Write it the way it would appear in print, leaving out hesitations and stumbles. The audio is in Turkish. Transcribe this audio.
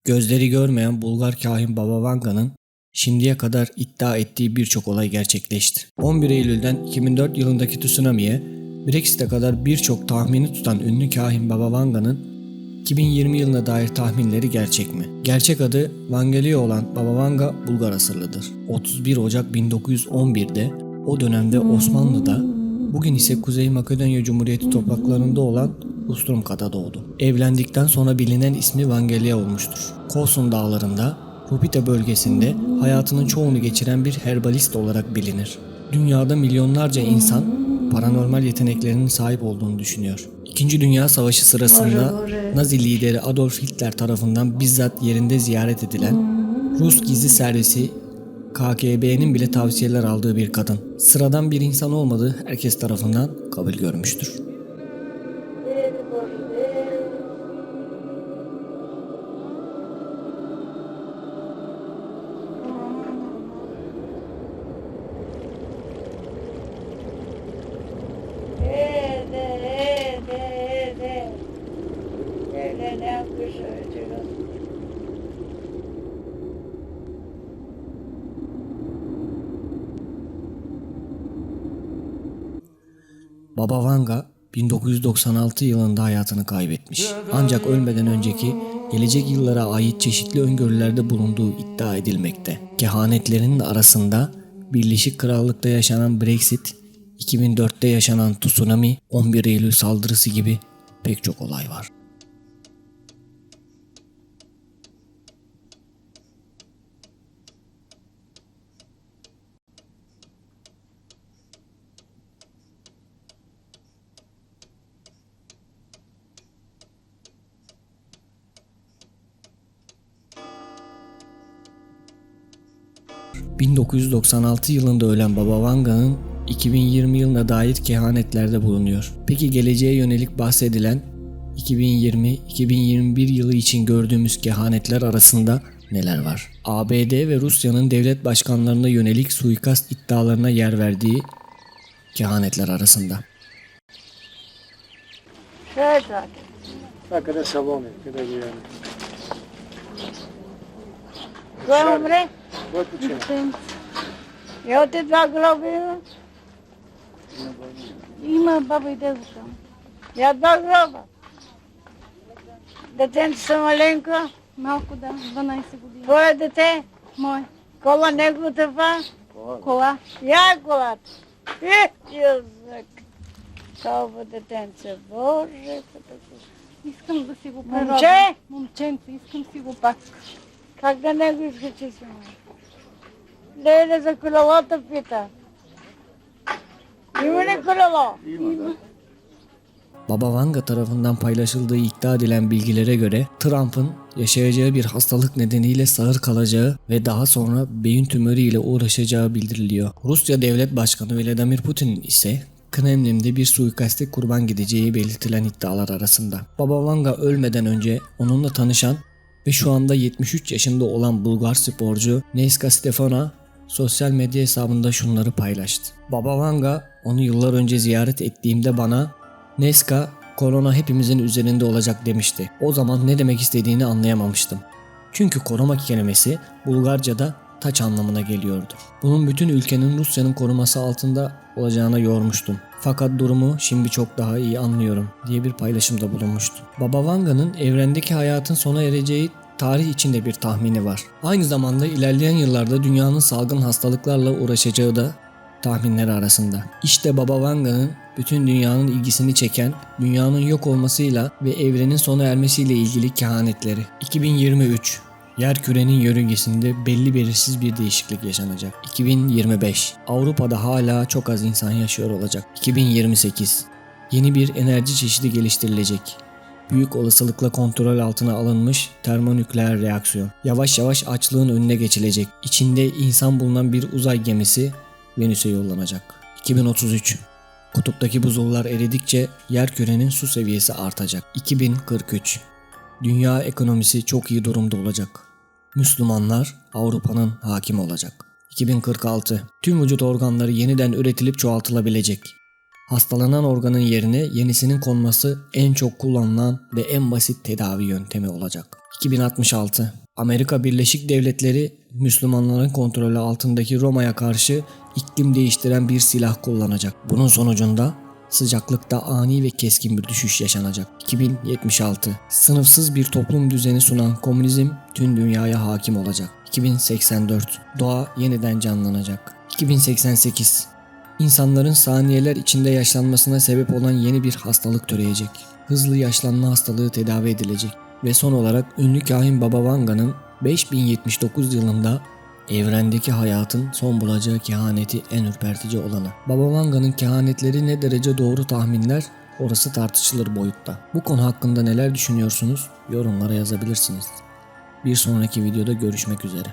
Gözleri görmeyen Bulgar kahin Baba Vanga'nın şimdiye kadar iddia ettiği birçok olay gerçekleşti. 11 Eylül'den 2004 yılındaki tsunami'ye Brexit'e kadar birçok tahmini tutan ünlü kahin Baba Vanga'nın 2020 yılına dair tahminleri gerçek mi? Gerçek adı Vangelia olan Baba Vanga Bulgar asıllıdır. 31 Ocak 1911'de o dönemde Osmanlı'da, bugün ise Kuzey Makedonya Cumhuriyeti topraklarında olan Ustrumka'da doğdu. Evlendikten sonra bilinen ismi Vangelia olmuştur. Koson dağlarında, Rupite bölgesinde hayatının çoğunu geçiren bir herbalist olarak bilinir. Dünyada milyonlarca insan paranormal yeteneklerinin sahip olduğunu düşünüyor. İkinci Dünya Savaşı sırasında Nazi lideri Adolf Hitler tarafından bizzat yerinde ziyaret edilen Rus gizli servisi KGB'nin bile tavsiyeler aldığı bir kadın. Sıradan bir insan olmadığı herkes tarafından kabul görmüştür. Baba Vanga 1996 yılında hayatını kaybetmiş. Ancak ölmeden önceki gelecek yıllara ait çeşitli öngörülerde bulunduğu iddia edilmekte. Kehanetlerinin arasında Birleşik Krallık'ta yaşanan Brexit, 2004'te yaşanan tsunami, 11 Eylül saldırısı gibi pek çok olay var. ...1996 yılında ölen Baba Vanga'nın 2020 yılına dair kehanetlerde bulunuyor. Peki geleceğe yönelik bahsedilen 2020-2021 yılı için gördüğümüz kehanetler arasında neler var? ABD ve Rusya'nın devlet başkanlarına yönelik suikast iddialarına yer verdiği kehanetler arasında. Kada saloni, kada gledam. Ko umre? Otpućena. Evo te dva groba ima. Ima baba i deda tamo. Ja dva groba. Детенце са маленко. Малко, да, 12 години. Твое дете? Мое. Кола неговата това? Кола. Я колата. Язък. Това детенце. Боже, Искам да си го Момче! преродя. Момченце, искам си го пак. как да не го изкачи си ма? Леле за колелото пита. Има ли колело? Ima, da. Baba Vanga tarafından paylaşıldığı iddia edilen bilgilere göre Trump'ın yaşayacağı bir hastalık nedeniyle sağır kalacağı ve daha sonra beyin tümörü ile uğraşacağı bildiriliyor. Rusya Devlet Başkanı Vladimir Putin ise Kremlin'de bir suikaste kurban gideceği belirtilen iddialar arasında. Baba Vanga ölmeden önce onunla tanışan ve şu anda 73 yaşında olan Bulgar sporcu Neyska Stefana sosyal medya hesabında şunları paylaştı. Baba Vanga, onu yıllar önce ziyaret ettiğimde bana "Neska, korona hepimizin üzerinde olacak" demişti. O zaman ne demek istediğini anlayamamıştım. Çünkü koruma kelimesi Bulgarca'da taç anlamına geliyordu. Bunun bütün ülkenin Rusya'nın koruması altında olacağına yormuştum. Fakat durumu şimdi çok daha iyi anlıyorum diye bir paylaşımda bulunmuştu. Baba Vanga'nın evrendeki hayatın sona ereceği tarih içinde bir tahmini var. Aynı zamanda ilerleyen yıllarda dünyanın salgın hastalıklarla uğraşacağı da tahminleri arasında. İşte Baba Vanga'nın bütün dünyanın ilgisini çeken, dünyanın yok olmasıyla ve evrenin sona ermesiyle ilgili kehanetleri. 2023 Yerkürenin yörüngesinde belli belirsiz bir değişiklik yaşanacak. 2025 Avrupa'da hala çok az insan yaşıyor olacak. 2028 yeni bir enerji çeşidi geliştirilecek. Büyük olasılıkla kontrol altına alınmış termonükleer reaksiyon. Yavaş yavaş açlığın önüne geçilecek. İçinde insan bulunan bir uzay gemisi Venüs'e yollanacak. 2033 Kutuptaki buzullar eridikçe yerkürenin su seviyesi artacak. 2043 Dünya ekonomisi çok iyi durumda olacak. Müslümanlar Avrupa'nın hakimi olacak. 2046 Tüm vücut organları yeniden üretilip çoğaltılabilecek. Hastalanan organın yerine yenisinin konması en çok kullanılan ve en basit tedavi yöntemi olacak. 2066 Amerika Birleşik Devletleri Müslümanların kontrolü altındaki Roma'ya karşı iklim değiştiren bir silah kullanacak. Bunun sonucunda sıcaklıkta ani ve keskin bir düşüş yaşanacak. 2076 Sınıfsız bir toplum düzeni sunan komünizm tüm dünyaya hakim olacak. 2084 Doğa yeniden canlanacak. 2088 İnsanların saniyeler içinde yaşlanmasına sebep olan yeni bir hastalık türeyecek. Hızlı yaşlanma hastalığı tedavi edilecek. Ve son olarak ünlü kahin Baba Vanga'nın 5079 yılında evrendeki hayatın son bulacağı kehaneti en ürpertici olanı. Baba Vanga'nın kehanetleri ne derece doğru tahminler, orası tartışılır boyutta. Bu konu hakkında neler düşünüyorsunuz? Yorumlara yazabilirsiniz. Bir sonraki videoda görüşmek üzere.